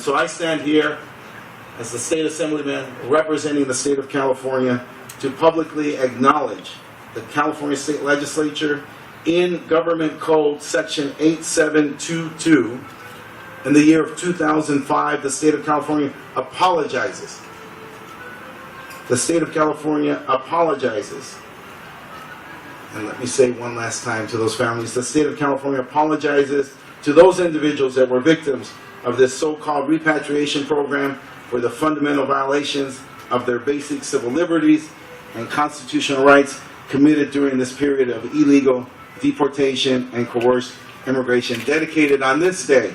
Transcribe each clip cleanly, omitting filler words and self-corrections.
So I stand here as the State Assemblyman representing the state of California to publicly acknowledge the California State Legislature in Government Code Section 8722. In the year of 2005, the state of California apologizes. The state of California apologizes. And let me say one last time to those families, the state of California apologizes to those individuals that were victims of this so-called repatriation program for the fundamental violations of their basic civil liberties and constitutional rights committed during this period of illegal deportation and coerced immigration, dedicated on this day,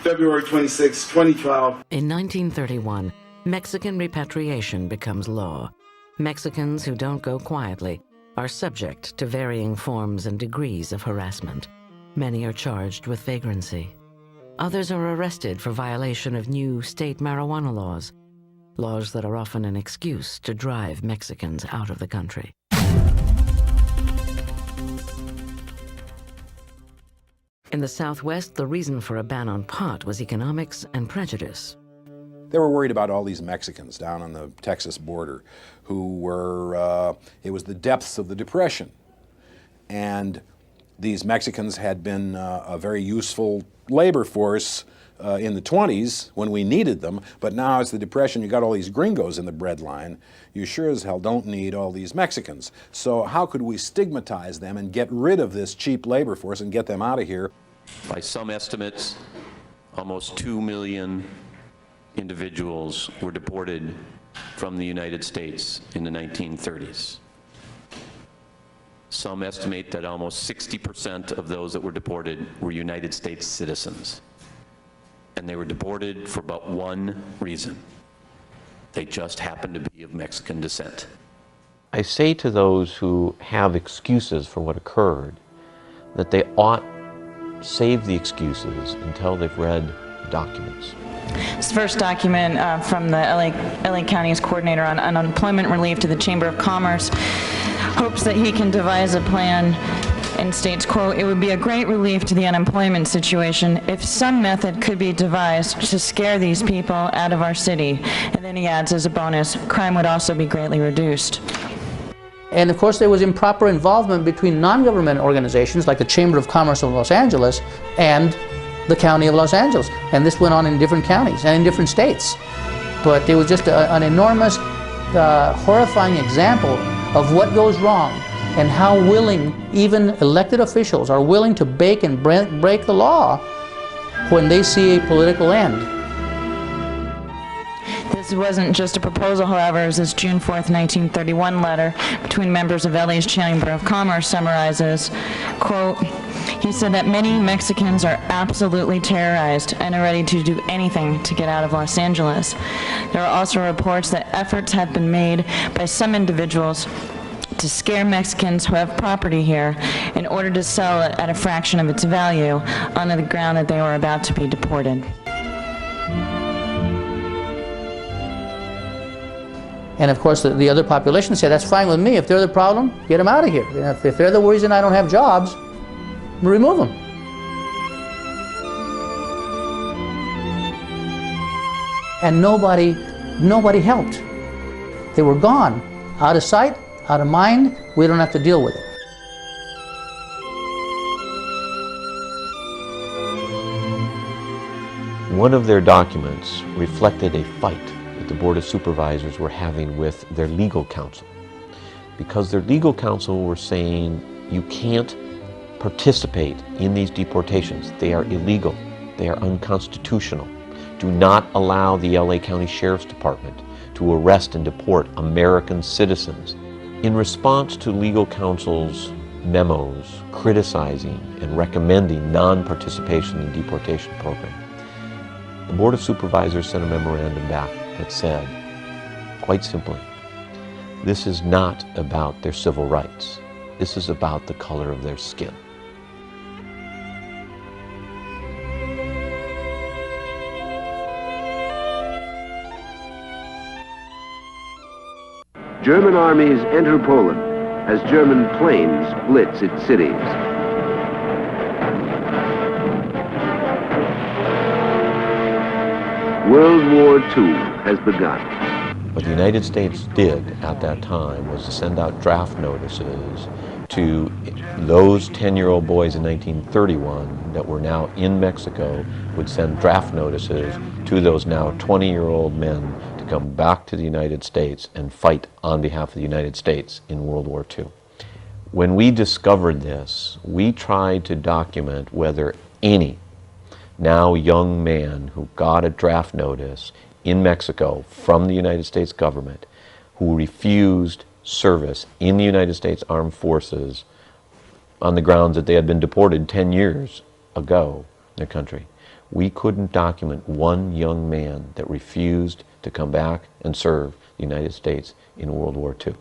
February 26, 2012. In 1931, Mexican repatriation becomes law. Mexicans who don't go quietly are subject to varying forms and degrees of harassment. Many are charged with vagrancy. Others are arrested for violation of new state marijuana laws, laws that are often an excuse to drive Mexicans out of the country. In the Southwest, the reason for a ban on pot was economics and prejudice. They were worried about all these Mexicans down on the Texas border who were, it was the depths of the Depression. And these Mexicans had been a very useful labor force in the 20s when we needed them, but now it's the Depression, you got all these gringos in the breadline. You sure as hell don't need all these Mexicans. So how could we stigmatize them and get rid of this cheap labor force and get them out of here? By some estimates, almost 2 million individuals were deported from the United States in the 1930s. Some estimate that almost 60% of those that were deported were United States citizens. And they were deported for but one reason. They just happened to be of Mexican descent. I say to those who have excuses for what occurred that they ought save the excuses until they've read documents. This first document from the LA County's coordinator on unemployment relief to the Chamber of Commerce hopes that he can devise a plan and states, quote, "It would be a great relief to the unemployment situation if some method could be devised to scare these people out of our city." And then he adds as a bonus, crime would also be greatly reduced. And of course there was improper involvement between non-government organizations like the Chamber of Commerce of Los Angeles and the County of Los Angeles. And this went on in different counties and in different states. But it was just an enormous, horrifying example of what goes wrong and how willing even elected officials are willing to bake and break the law when they see a political end. This wasn't just a proposal, however. It was this June 4th, 1931 letter between members of LA's Chamber of Commerce summarizes, quote, he said that many Mexicans are absolutely terrorized and are ready to do anything to get out of Los Angeles. There are also reports that efforts have been made by some individuals to scare Mexicans who have property here in order to sell it at a fraction of its value on the ground that they were about to be deported. And of course the other population said, that's fine with me. If they're the problem, get them out of here. If they're the reason I don't have jobs, remove them. And nobody helped. They were gone, out of sight, out of mind. We don't have to deal with it. One of their documents reflected a fight that the Board of Supervisors were having with their legal counsel, because their legal counsel were saying you can't participate in these deportations. They are illegal. They are unconstitutional. Do not allow the LA County Sheriff's Department to arrest and deport American citizens. In response to legal counsel's memos criticizing and recommending non-participation in the deportation program, the Board of Supervisors sent a memorandum back that said, quite simply, this is not about their civil rights. This is about the color of their skin. German armies enter Poland as German planes blitz its cities. World War II has begun. What the United States did at that time was to send out draft notices to those 10-year-old boys in 1931 that were now in Mexico, would send draft notices to those now 20-year-old men to come back to the United States and fight on behalf of the United States in World War II. When we discovered this, we tried to document whether any now young man who got a draft notice in Mexico from the United States government, who refused service in the United States Armed Forces on the grounds that they had been deported 10 years ago in their country. We couldn't document one young man that refused to come back and serve the United States in World War II.